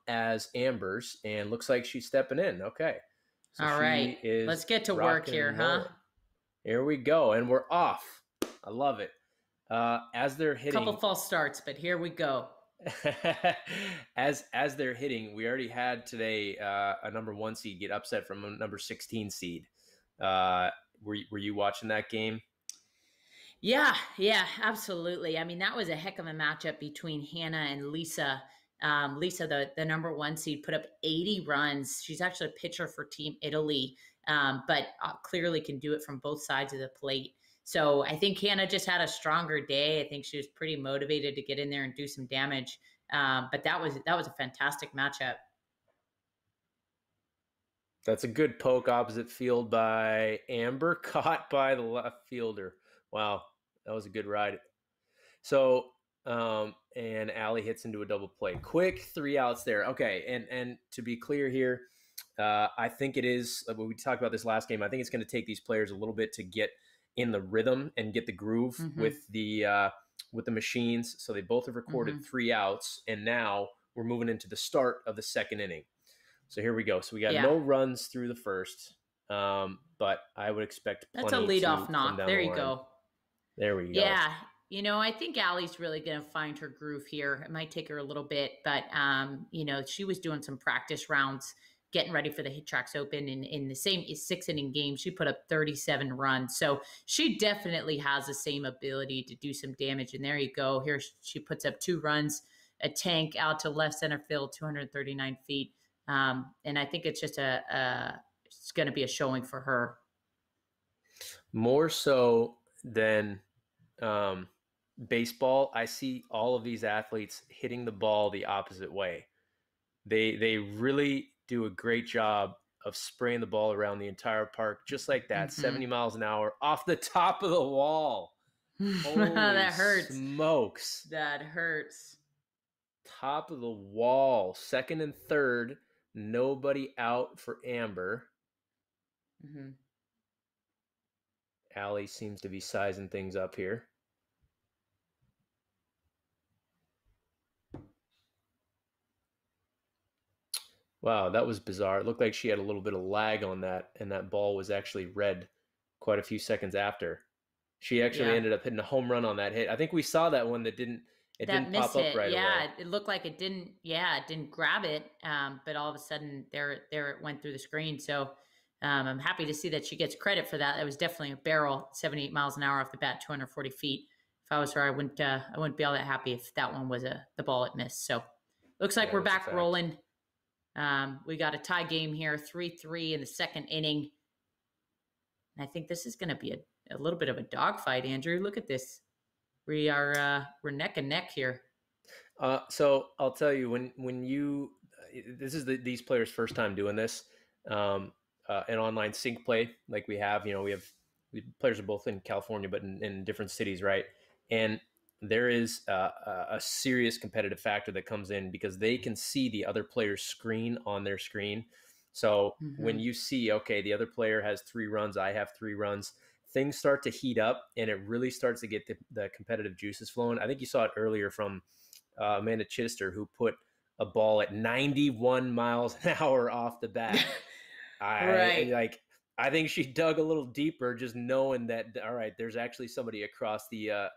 as Amber's, and looks like she's stepping in. Okay. So All right, she is let's get to work rocking here, and huh? rolling. Here we go, and we're off. I love it. As they're Couple hitting, false starts, but here we go. as they're hitting, we already had today a number 1 seed get upset from a number 16 seed. Were you watching that game? Yeah, absolutely. I mean, that was a heck of a matchup between Hannah and Lisa. Lisa, the number one seed, put up 80 runs. She's actually a pitcher for Team Italy, but clearly can do it from both sides of the plate. So I think Hannah just had a stronger day. I think she was pretty motivated to get in there and do some damage. But that was a fantastic matchup. That's a good poke opposite field by Amber, caught by the left fielder. Wow, that was a good ride. So, and Allie hits into a double play. Quick 3 outs there. Okay, and to be clear here, I think it is. When we talked about this last game, I think it's going to take these players a little bit to get in the rhythm and get the groove Mm-hmm. with the machines. So they both have recorded Mm-hmm. 3 outs, and now we're moving into the start of the second inning. So here we go. So we got Yeah, no runs through the first, but I would expect that's a plenty leadoff to come knock. down the There you line. go. There we go. Yeah, I think Allie's really going to find her groove here. It might take her a little bit, but she was doing some practice rounds, getting ready for the Hit Tracks Open, in the same 6 inning game, she put up 37 runs. So she definitely has the same ability to do some damage. And there you go. Here she puts up 2 runs, a tank out to left center field, 239 feet. And I think it's just it's going to be a showing for her. More so than um, baseball, I see all of these athletes hitting the ball the opposite way. They really do a great job of spraying the ball around the entire park, just like that, Mm-hmm. 70 miles an hour off the top of the wall. Holy That hurts. smokes. That hurts. Top of the wall, second and third, nobody out for Amber. Mm-hmm. Allie seems to be sizing things up here. Wow, that was bizarre. It looked like she had a little bit of lag on that, and that ball was actually red quite a few seconds after. She actually Yeah. ended up hitting a home run on that hit. I think we saw that one that it That didn't pop miss up hit. right away. Yeah. It looked like it didn't, yeah, it didn't grab it. But all of a sudden there it went through the screen. So I'm happy to see that she gets credit for that. It was definitely a barrel, 78 miles an hour off the bat, 240 feet. If I was her, I wouldn't be all that happy if that one was the ball it missed. So looks like Yeah, we're that's a back fact. rolling. We got a tie game here, 3-3 in the second inning. And I think this is going to be a little bit of a dogfight, Andrew. Look at this. We're neck and neck here. So I'll tell you when you this is these players' first time doing this, an online sync play like we have. Players are both in California, but in different cities, right? And there is a serious competitive factor that comes in because they can see the other player's screen on their screen. So Mm-hmm. when you see, okay, the other player has 3 runs, I have 3 runs, things start to heat up and it really starts to get the competitive juices flowing. I think you saw it earlier from Amanda Chittister, who put a ball at 91 miles an hour off the bat. I Right. like. I think she dug a little deeper, just knowing that all right, there's actually somebody across the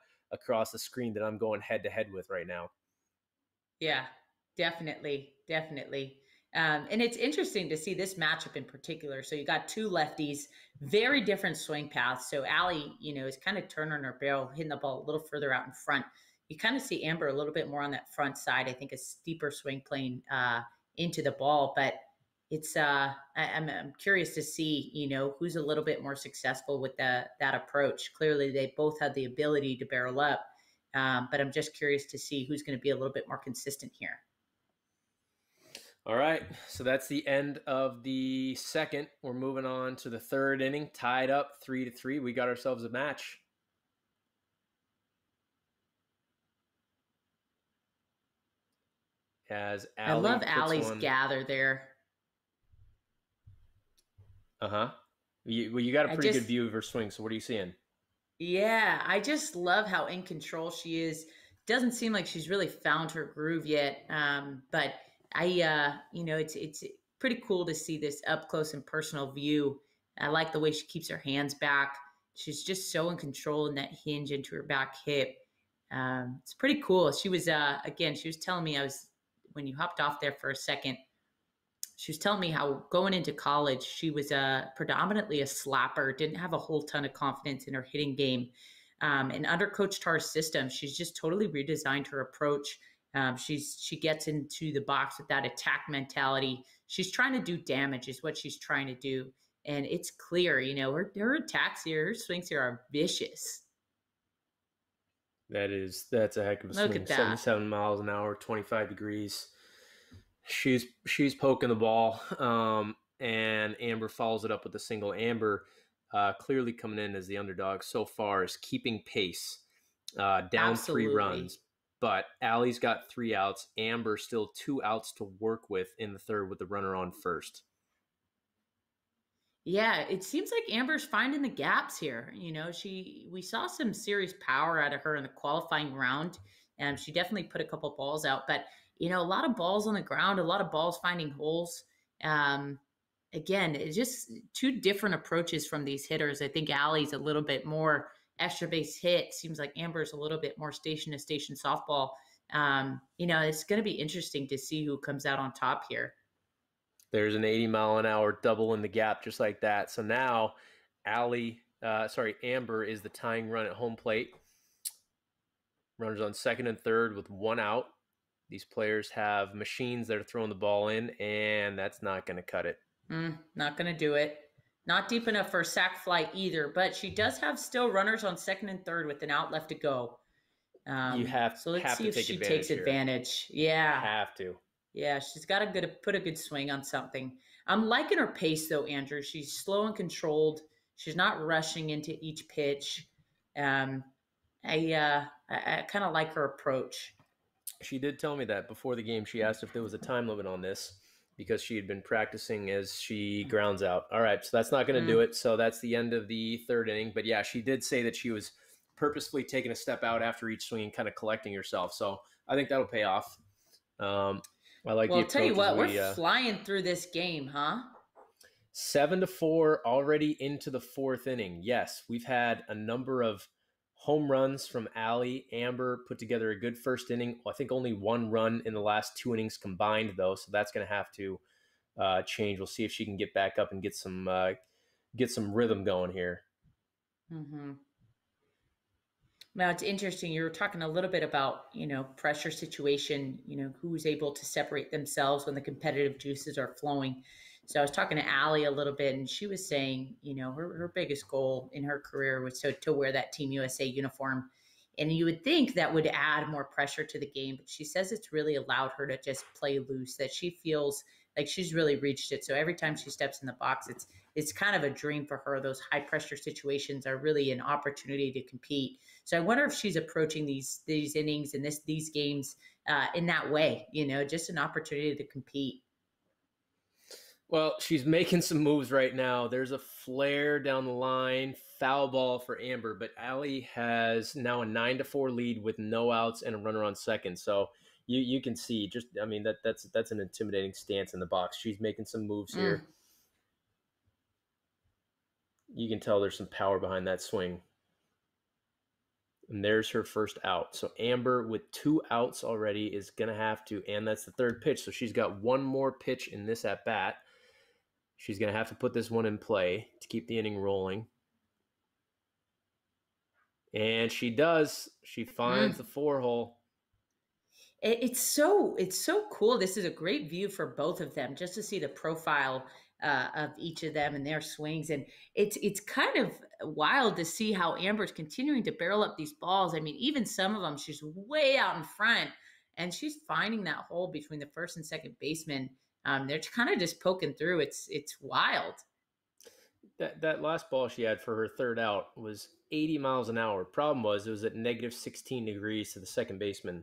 screen that I'm going head to head with right now. Yeah, definitely. Definitely. And it's interesting to see this matchup in particular. So you got two lefties, very different swing paths. So Allie, is kind of turning her barrel, hitting the ball a little further out in front. You kind of see Amber a little bit more on that front side. I think a steeper swing plane into the ball, but I'm curious to see who's a little bit more successful with that approach. Clearly, they both have the ability to barrel up, but I'm just curious to see who's going to be a little bit more consistent here. All right, so that's the end of the second. We're moving on to the third inning, tied up 3-3. We got ourselves a match. As I Allie love puts Allie's one. gather there. You got a I pretty good just view of her swing. So what are you seeing? Yeah, I just love how in control she is. Doesn't seem like she's really found her groove yet. But It's pretty cool to see this up close and personal view. I like the way she keeps her hands back. She's just so in control in that hinge into her back hip. It's pretty cool. She was again. She was telling me, I was when you hopped off there for a second. She was telling me how going into college, she was predominantly a slapper, didn't have a whole ton of confidence in her hitting game. And under Coach Tarr's system, she's just totally redesigned her approach. She gets into the box with that attack mentality. She's trying to do damage, is what she's trying to do, and it's clear. Her attacks here, her swings here are vicious. That's a heck of a Look swing. at that. 77 miles an hour, 25 degrees. She's poking the ball, and Amber follows it up with a single. Amber clearly coming in as the underdog so far, is keeping pace, down 3 Absolutely. runs. But Allie's got 3 outs. Amber still 2 outs to work with in the third with the runner on first. Yeah, it seems like Amber's finding the gaps here. We saw some serious power out of her in the qualifying round, and she definitely put a couple balls out. But a lot of balls on the ground, a lot of balls finding holes. Um, Again, it's just two different approaches from these hitters. I think Allie's a little bit more extra base hit. Seems like Amber's a little bit more station to station softball. It's going to be interesting to see who comes out on top here. There's an 80-mile-an-hour double in the gap just like that. So now Amber is the tying run at home plate. Runners on second and third with 1 out. These players have machines that are throwing the ball in, and that's not going to cut it. Not going to do it. Not deep enough for a sac fly either, but she does have still runners on second and third with an out left to go. You have so let's have see to if take she advantage takes here. advantage. Yeah. Have to. Yeah, she's got to put a good swing on something. I'm liking her pace though, Andrew. She's slow and controlled. She's not rushing into each pitch. I kind of like her approach. She did tell me that before the game. She asked if there was a time limit on this because she had been practicing as she grounds out. All right, so that's not going to do it. So that's the end of the third inning. But yeah, she did say that she was purposefully taking a step out after each swing and kind of collecting herself. So I think that'll pay off. I like the approach. I'll tell you what, we're flying through this game, huh? 7-4 already into the fourth inning. Yes, we've had a number of home runs from Allie. Amber put together a good first inning. I think only 1 run in the last 2 innings combined, though, so that's going to have to change. We'll see if she can get back up and get some rhythm going here. Mm-hmm. Now it's interesting. You were talking a little bit about, pressure situation, who's able to separate themselves when the competitive juices are flowing. So I was talking to Allie a little bit, and she was saying, her biggest goal in her career was to wear that Team USA uniform. And you would think that would add more pressure to the game, but she says it's really allowed her to just play loose, that she feels like she's really reached it. So every time she steps in the box, it's kind of a dream for her. Those high pressure situations are really an opportunity to compete. So I wonder if she's approaching these innings and these games in that way, just an opportunity to compete. Well, she's making some moves right now. There's a flare down the line, foul ball for Amber, but Allie has now a 9-4 lead with no outs and a runner on second. So you can see that's an intimidating stance in the box. She's making some moves here. You can tell there's some power behind that swing. And there's her first out. So Amber with 2 outs already is going to have to, and that's the third pitch. So she's got 1 more pitch in this at bat. She's going to have to put this one in play to keep the inning rolling. And she does. She finds the 4-hole. It's so cool. This is a great view for both of them, just to see the profile of each of them and their swings. And it's kind of wild to see how Amber's continuing to barrel up these balls. I mean, even some of them, she's way out in front, and she's finding that hole between the first and second baseman. They're kind of just poking through. It's wild. That last ball she had for her third out was 80 miles an hour. Problem was it was at negative 16 degrees to the second baseman,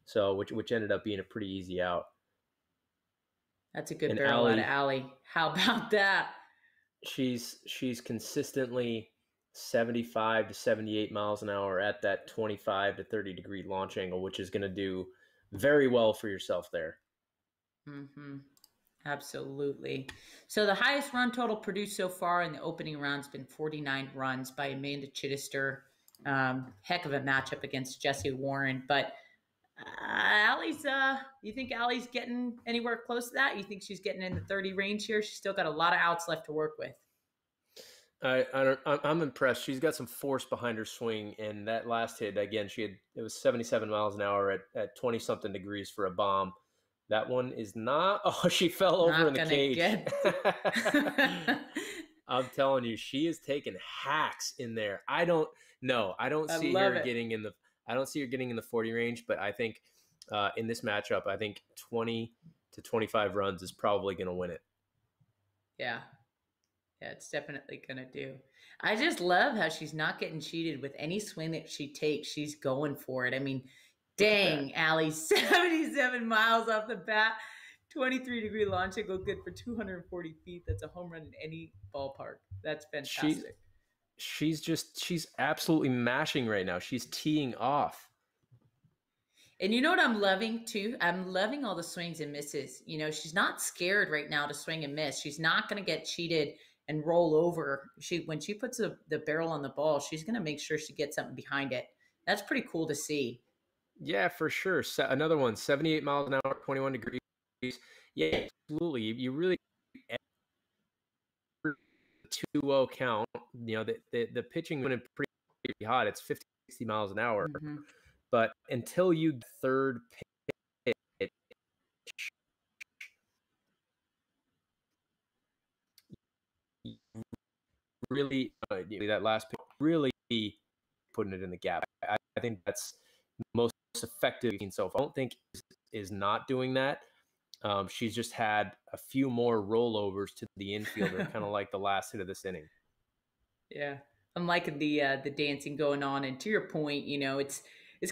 so which ended up being a pretty easy out. That's a good barrel out of Allie. How about that? She's consistently 75 to 78 miles an hour at that 25 to 30 degree launch angle, which is going to do very well for yourself there. Mm-hmm. Absolutely. So the highest run total produced so far in the opening round has been 49 runs by Amanda Chittister. Heck of a matchup against Jessie Warren. But Allie's, you think Allie's getting anywhere close to that? You think she's getting in the 30 range here? She's still got a lot of outs left to work with. I'm impressed. She's got some force behind her swing, and that last hit again, it was 77 miles an hour at 20 something degrees for a bomb. That one is not. Oh, she fell over in Not the gonna cage. get. I'm telling you, she is taking hacks in there. I don't know. I don't I see love her it. getting in the. I don't see her getting in the 40 range, but I think in this matchup, I think 20 to 25 runs is probably going to win it. Yeah. Yeah, it's definitely gonna do. I just love how she's not getting cheated with any swing that she takes. She's going for it. I mean, Look at that. dang, Allie, 77 miles off the bat, 23-degree launch angle, good for 240 feet. That's a home run in any ballpark. That's She's fantastic. she's absolutely mashing right now. She's teeing off. And you know what I'm loving too? I'm loving all the swings and misses. You know, she's not scared right now to swing and miss. She's not going to get cheated and roll over. When she puts the barrel on the ball, she's going to make sure she gets something behind it. That's pretty cool to see. Yeah, for sure. Another one, 78 miles an hour, 21 degrees. Yeah, absolutely. You really 2-0 count. You know, the pitching went in pretty hot. It's 50, 60 miles an hour. Mm-hmm. But until you get third pitch, really, that last pitch, really putting it in the gap. I think that's most effective so far. I don't think is not doing that. She's just had a few more rollovers to the infielder, kind of like the last hit of this inning. Yeah, I'm liking the dancing going on. And to your point, you know, it's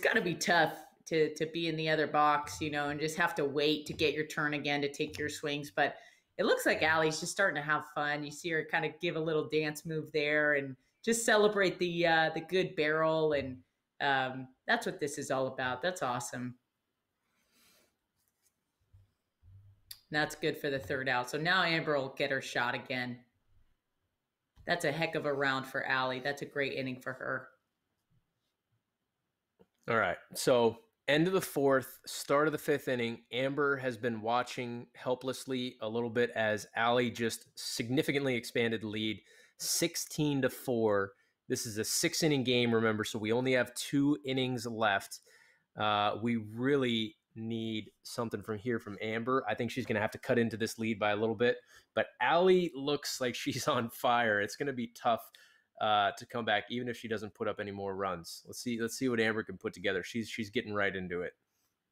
got to be tough to be in the other box, you know, and just have to wait to get your turn again to take your swings. But it looks like Allie's just starting to have fun. You see her kind of give a little dance move there and just celebrate the good barrel, and that's what this is all about. That's awesome. That's good for the third out. So now Amber will get her shot again. That's a heck of a round for Allie. That's a great inning for her. All right. So end of the fourth, start of the fifth inning. Amber has been watching helplessly a little bit as Allie just significantly expanded the lead, 16-4. This is a 6-inning game, remember, so we only have 2 innings left. We really need something from Amber. I think she's going to have to cut into this lead by a little bit, but Allie looks like she's on fire. It's going to be tough to come back, even if she doesn't put up any more runs. Let's see what Amber can put together. She's getting right into it.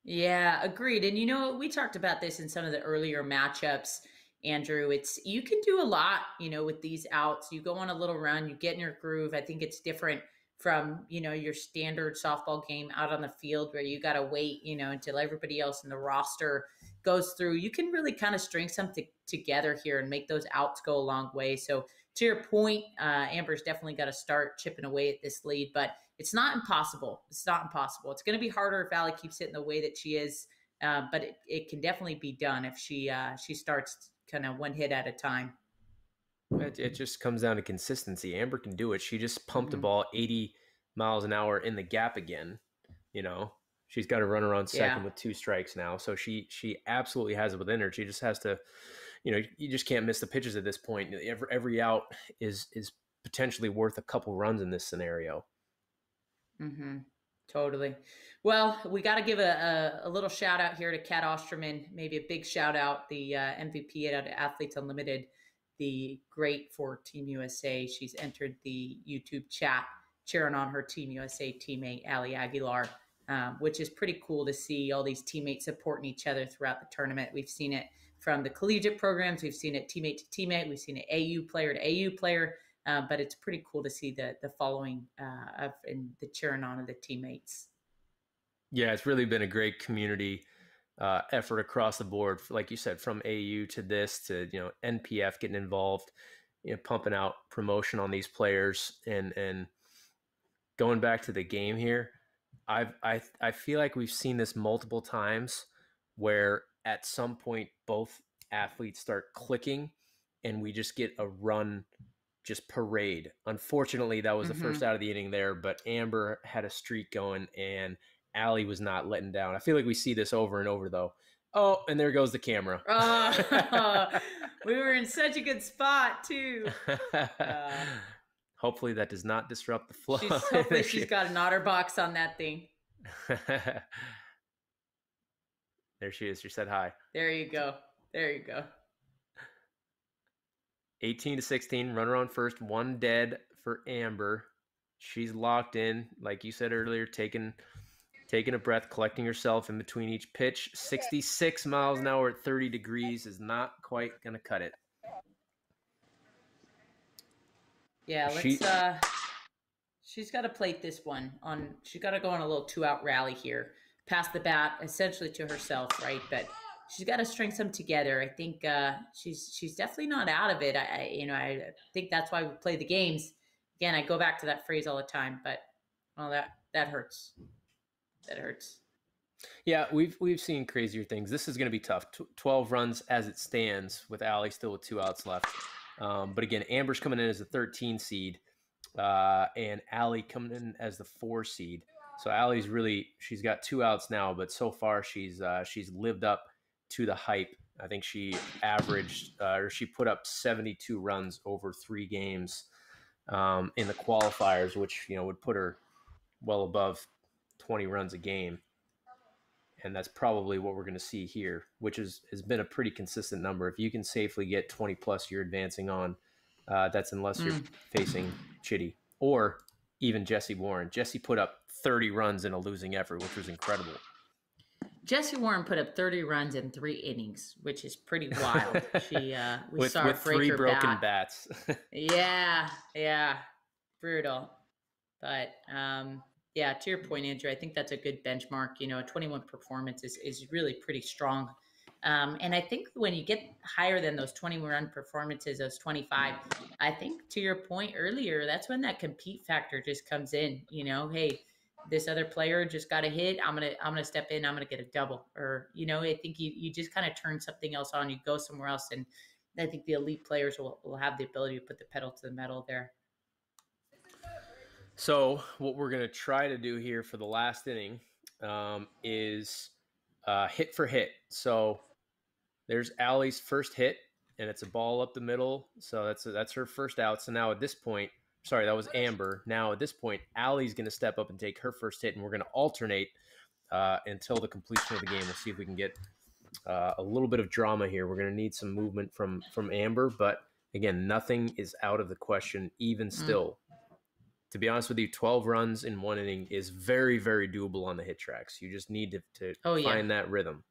Yeah, agreed. And you know, we talked about this in some of the earlier matchups, Andrew. It's you can do a lot, you know, with these outs. You go on a little run, you get in your groove. I think it's different from, you know, your standard softball game out on the field where you got to wait, you know, until everybody else in the roster goes through. You can really kind of string something together here and make those outs go a long way. So to your point, Amber's definitely got to start chipping away at this lead, but it's not impossible. It's not impossible. It's going to be harder if Allie keeps hitting the way that she is, but it can definitely be done if she starts kind of one hit at a time. It just comes down to consistency. Amber can do it. She just pumped the Mm-hmm. ball 80 miles an hour in the gap again. You know, she's got to run around second Yeah. with 2 strikes now. So she absolutely has it within her. She just has to, you know, you just can't miss the pitches at this point. Every out is potentially worth a couple runs in this scenario. Mm-hmm. Totally. Well, we got to give a little shout out here to Kat Osterman. Maybe a big shout out, the MVP at Athletes Unlimited, the great for Team USA. She's entered the YouTube chat, cheering on her Team USA teammate, Ali Aguilar, which is pretty cool to see all these teammates supporting each other throughout the tournament. We've seen it from the collegiate programs. We've seen it teammate to teammate. We've seen it AU player to AU player. But it's pretty cool to see the following of and the cheering on of the teammates. Yeah, it's really been a great community effort across the board. Like you said, from AU to this to, you know, NPF getting involved, you know, pumping out promotion on these players and going back to the game here. I feel like we've seen this multiple times where at some point both athletes start clicking and we just get a run just parade. Unfortunately, that was the first out of the inning there, but Amber had a streak going and Allie was not letting down. I feel like we see this over and over though. Oh, and there goes the camera. We were in such a good spot too. Hopefully that does not disrupt the flow. Hopefully she's got an otter box on that thing. There she is. She said hi. There you go. There you go. 18-16, runner on first, 1 dead for Amber. She's locked in, like you said earlier, taking a breath, collecting herself in between each pitch. 66 miles an hour at 30 degrees is not quite going to cut it. Yeah, she's got to plate this one on. She's got to go on a little 2-out rally here. Pass the bat essentially to herself, right? But she's got to string some together. I think she's definitely not out of it. I think that's why we play the games. Again, I go back to that phrase all the time, but well, that hurts. That hurts. Yeah, we've seen crazier things. This is going to be tough. 12 runs as it stands with Allie still with 2 outs left. But again, Amber's coming in as the 13 seed, and Allie coming in as the 4 seed. So Allie's she's got 2 outs now, but so far she's lived up to the hype. I think she averaged or she put up 72 runs over 3 games in the qualifiers, which would put her well above 20 runs a game. And that's probably what we're going to see here, which has been a pretty consistent number. If you can safely get 20 plus, you're advancing on. That's unless you're facing Chitty or even Jesse Warren. Jesse put up 30 runs in a losing effort, which was incredible. Jesse Warren put up 30 runs in 3 innings, which is pretty wild. We saw with 3 broken bats. Yeah, brutal. But yeah, to your point, Andrew, I think that's a good benchmark. A 21 performance is really pretty strong. And I think when you get higher than those 21 run performances, those 25, I think to your point earlier, that's when that compete factor just comes in. Hey, this other player just got a hit. I'm gonna step in. I'm gonna get a double. Or I think you just kind of turn something else on. You go somewhere else, and I think the elite players will have the ability to put the pedal to the metal there. So what we're going to try to do here for the last inning is hit for hit. So there's Allie's first hit, and it's a ball up the middle. So that's her first out. So now at this point, sorry, that was Amber. Now at this point, Allie's going to step up and take her first hit, and we're going to alternate until the completion of the game. We'll see if we can get a little bit of drama here. We're going to need some movement from Amber, but again, nothing is out of the question even still. To be honest with you, 12 runs in 1 inning is very, very doable on the hit tracks. You just need to find that rhythm.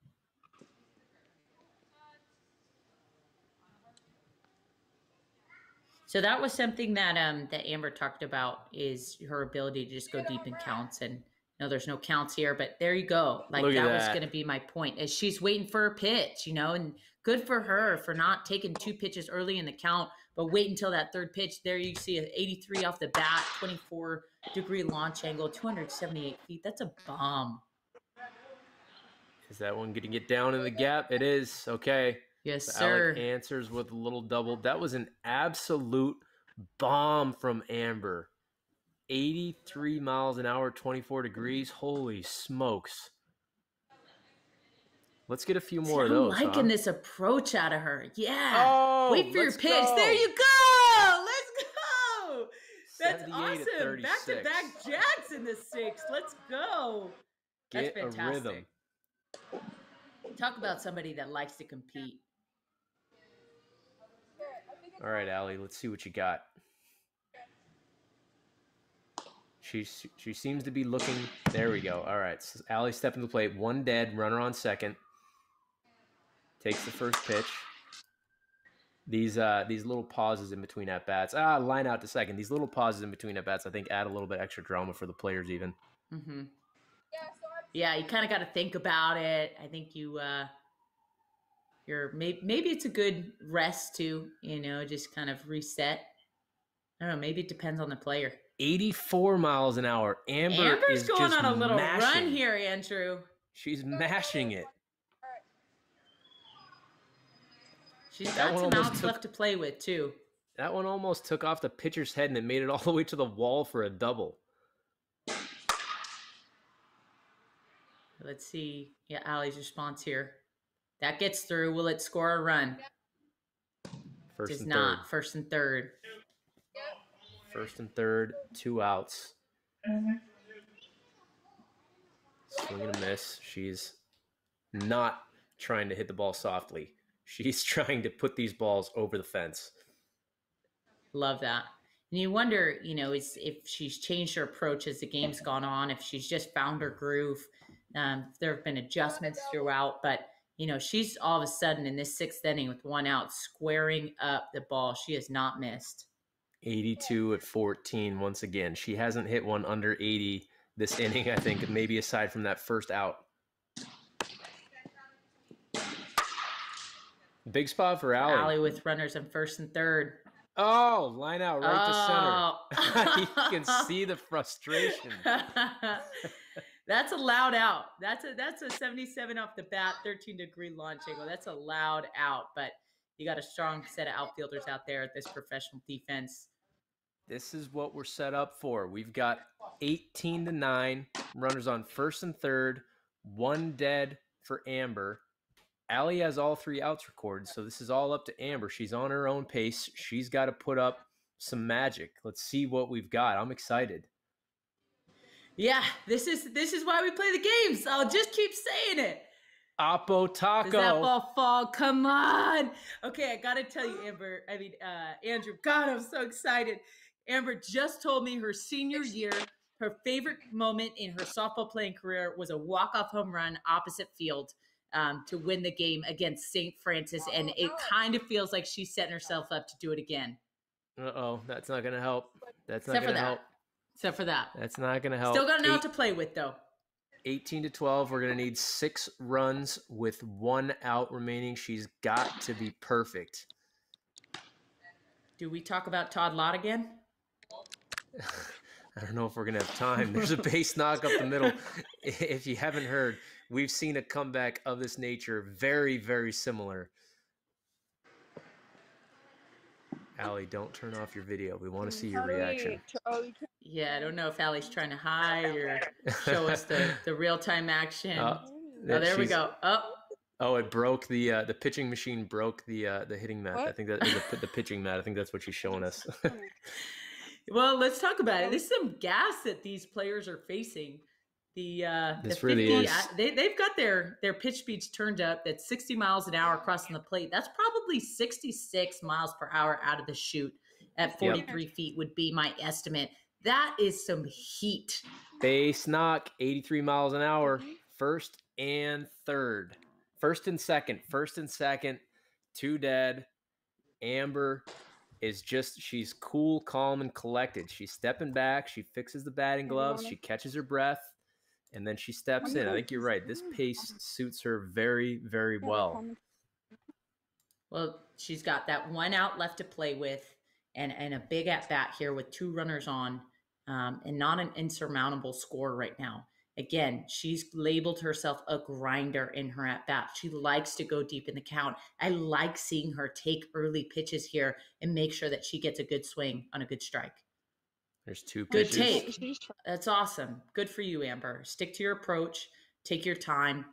So that was something that that Amber talked about, is her ability to just go deep in counts. And there's no counts here, but there you go. Like that was going to be my point. Is she's waiting for a pitch, and good for her for not taking 2 pitches early in the count, but wait until that 3rd pitch. There you see an 83 off the bat, 24-degree launch angle, 278 feet. That's a bomb. Is that one going to get down in the gap? It is. Okay. Yes, so sir. Alec answers with a little double. That was an absolute bomb from Amber. 83 miles an hour, 24 degrees. Holy smokes. Let's get a few more of those. I'm liking this approach out of her. Yeah. Oh, wait for your pitch. Go. There you go. Let's go. That's awesome. Back-to-back jacks in the 6th. Let's go. That's fantastic. A rhythm. Talk about somebody that likes to compete. All right, Allie, let's see what you got. She seems to be looking. There we go. All right, so Allie stepping to the plate. 1 dead, runner on second. Takes the first pitch. These little pauses in between at bats. Line out to second. These little pauses in between at bats, I think, add a little bit extra drama for the players even. Mm-hmm. Yeah, you kind of got to think about it. I think maybe it's a good rest to just kind of reset. I don't know. Maybe it depends on the player. 84 miles an hour. Amber's is going just on a little mashing. run here, Andrew. She's mashing it. She's That got one some almost outs took left to play with too. that one almost took off the pitcher's head and it made it all the way to the wall for a double. Let's see. Yeah, Allie's response here. That gets through. Will it score a run? First Does and not. third. First and third. First and third, 2 outs. Swing and a miss. She's not trying to hit the ball softly. She's trying to put these balls over the fence. Love that. And you wonder, if she's changed her approach as the game's gone on, if she's just found her groove. There have been adjustments throughout, but she's all of a sudden in this 6th inning with 1 out, squaring up the ball. She has not missed. 82 at 14 once again. She hasn't hit one under 80 this inning, I think, maybe aside from that first out. Big spot for Allie. Allie with runners on first and third. Oh, line out right to center. You can see the frustration. That's a loud out. That's a 77 off the bat, 13-degree launch angle. That's a loud out, but you got a strong set of outfielders out there at this professional defense. This is what we're set up for. We've got 18-9, runners on first and third, 1 dead for Amber. Allie has all 3 outs recorded, so this is all up to Amber. She's on her own pace. She's got to put up some magic. Let's see what we've got. I'm excited. Yeah, this is why we play the games. I'll just keep saying it. Oppo Taco. Does that ball fall? Come on. Okay, I got to tell you, Andrew, God, I'm so excited. Amber just told me her senior year, her favorite moment in her softball playing career was a walk-off home run opposite field to win the game against St. Francis, and it kind of feels like she's setting herself up to do it again. Uh-oh, that's not going to help. That's not going to help. Except for that. That's not going to help. Still got an out to play with, though. 18-12. We're going to need 6 runs with 1 out remaining. She's got to be perfect. Do we talk about Todd Lott again? I don't know if we're going to have time. There's a base knock up the middle. If you haven't heard, we've seen a comeback of this nature very, very similar. Allie, don't turn off your video. We want to see your reaction. Yeah, I don't know if Allie's trying to hide or show us the real-time action. There we go. Oh, it broke the pitching machine broke the hitting mat. What? I think that is the pitching mat. I think that's what she's showing us. Well, let's talk about it. There's some gas that these players are facing. This really is. They've got their pitch speeds turned up. That's 60 miles an hour crossing the plate. That's probably 66 miles per hour out of the chute at 43 feet would be my estimate. That is some heat. Base knock, 83 miles an hour. First and third. First and second. 2 dead. Amber is she's cool, calm, and collected. She's stepping back. She fixes the batting gloves. She catches her breath. And then she steps in. I think you're right. This pace suits her very, very well. Well, she's got that 1 out left to play with and a big at-bat here with 2 runners on and not an insurmountable score right now. Again, she's labeled herself a grinder in her at-bat. She likes to go deep in the count. I like seeing her take early pitches here and make sure that she gets a good swing on a good strike. There's 2 good pitches. take. That's awesome. Good for you, Amber. Stick to your approach. Take your time.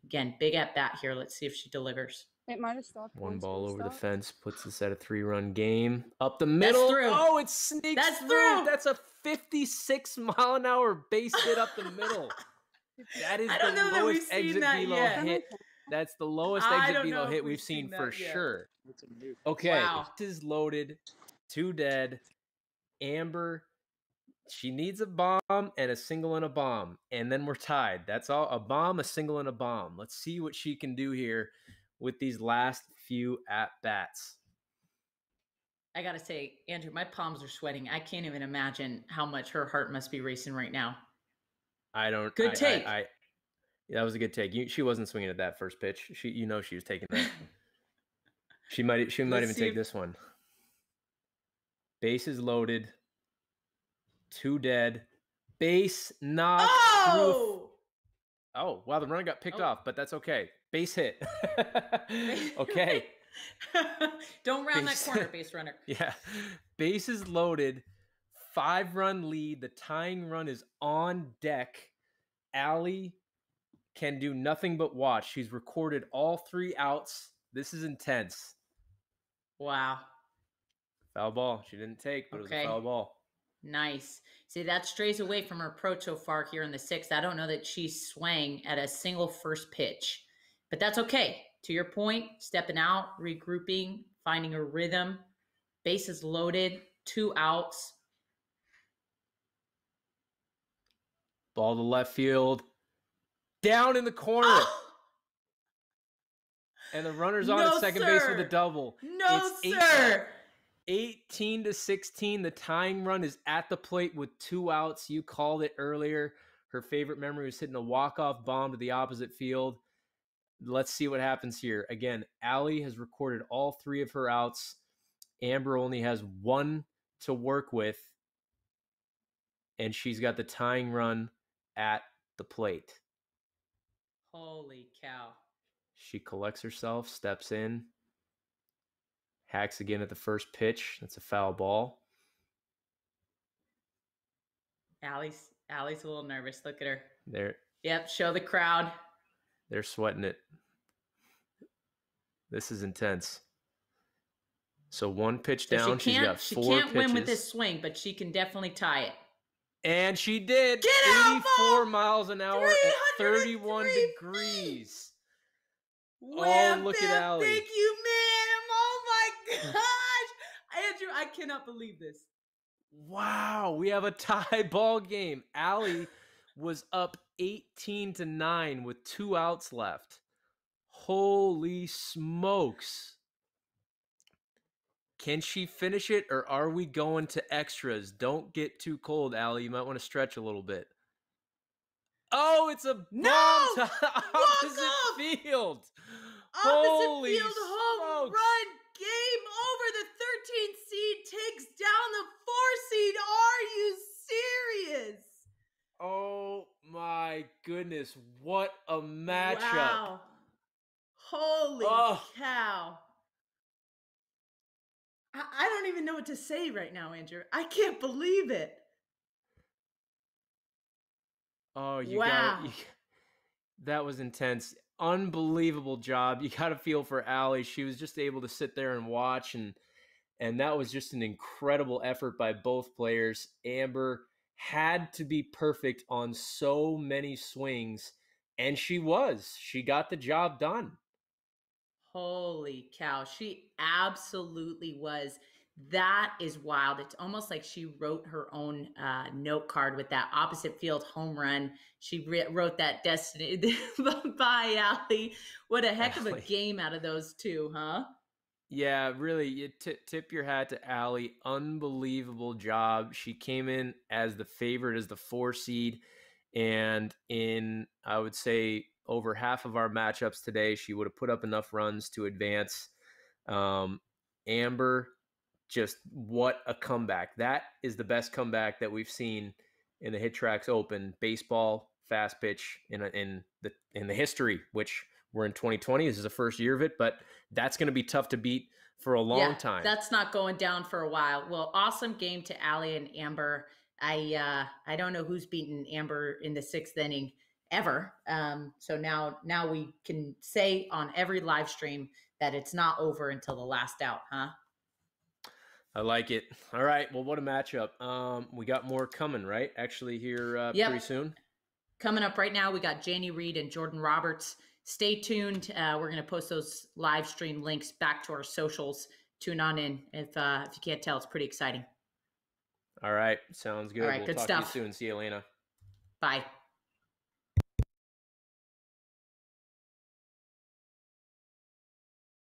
Again, big at bat here. Let's see if she delivers. It might have stopped. 1 ball over the fence puts us at a 3-run game. Up the middle. That's through. Oh, it sneaks through. That's a 56 mile an hour base hit up the middle. That is the lowest exit velo hit. That's the lowest exit velo hit we've seen for sure. Okay, wow. This is loaded. 2 dead. Amber, she needs a bomb and a single and a bomb, and then we're tied. That's all. A bomb, a single, and a bomb. Let's see what she can do here with these last few at-bats. I got to say, Andrew, my palms are sweating. I can't even imagine how much her heart must be racing right now. Good take. That was a good take. She wasn't swinging at that first pitch. She was taking that. She might even take this one. Bases loaded. 2 dead. Base knocked. Oh! Oh, wow, the run got picked off, but that's okay. Base hit. Okay. Don't round that Base- corner, base runner. Yeah. Bases loaded. 5-run lead. The tying run is on deck. Allie can do nothing but watch. She's recorded all 3 outs. This is intense. Wow. Foul ball. She didn't take, but it was a Okay. foul ball. Nice. See, that strays away from her approach so far here in the 6th. I don't know that she's swaying at a single first pitch, but that's okay. To your point, stepping out, regrouping, finding a rhythm, bases loaded, 2 outs. Ball to left field. Down in the corner. Oh! And the runner's on at second base with a double. No, sir. 18-16. The tying run is at the plate with 2 outs. You called it earlier. Her favorite memory was hitting a walk-off bomb to the opposite field. Let's see what happens here. Again, Allie has recorded all 3 of her outs. Amber only has 1 to work with. And she's got the tying run at the plate. Holy cow. She collects herself, steps in, hacks again at the first pitch. That's a foul ball. Allie's a little nervous. Look at her. There. Yep, show the crowd. They're sweating it. This is intense. So 1 pitch down. She's got 4 pitches. She can't win with this swing, but she can definitely tie it. And she did. Get out, 84 miles an hour at 31 degrees. Wham, look bam, at Allie. Thank you, man. Oh my gosh. Andrew, I cannot believe this. Wow, we have a tie ball game. Allie was up 18-9 with 2 outs left. Holy smokes. Can she finish it, or are we going to extras? Don't get too cold, Allie. You might want to stretch a little bit. Oh, it's a bomb to opposite field. Opposite field home run. Game over. The 13th seed takes down the 4 seed. Are you serious? Oh my goodness. What a matchup. Wow. Holy cow. I don't even know what to say right now, Andrew. I can't believe it. Oh, you got it. That was intense. Unbelievable job. You got to feel for Allie. She was just able to sit there and watch, and that was just an incredible effort by both players. Amber had to be perfect on so many swings, and she was. She got the job done. Holy cow. She absolutely was. That is wild. It's almost like she wrote her own note card with that opposite field home run. She wrote that destiny by Allie. What a heck of a game out of those 2, huh? Yeah, really, you tip your hat to Allie. Unbelievable job. She came in as the favorite, as the 4 seed. And in, I would say, over half of our matchups today, she would have put up enough runs to advance. Amber, just what a comeback. That is the best comeback that we've seen in the HitTrax Open baseball fast pitch in the history, which we're in 2020. This is the first year of it, but that's going to be tough to beat for a long time. That's not going down for a while. Well, awesome game to Allie and Amber. I don't know who's beaten Amber in the 6th inning ever. So now we can say on every live stream that it's not over until the last out, huh? I like it. All right. Well, what a matchup. We got more coming, right? Actually here pretty soon. Coming up right now, we got Janie Reed and Jordan Roberts. Stay tuned. We're going to post those live stream links back to our socials. Tune on in. If you can't tell, it's pretty exciting. All right. Sounds good. All right, we'll good talk stuff. to you soon. See you, Elena. Bye.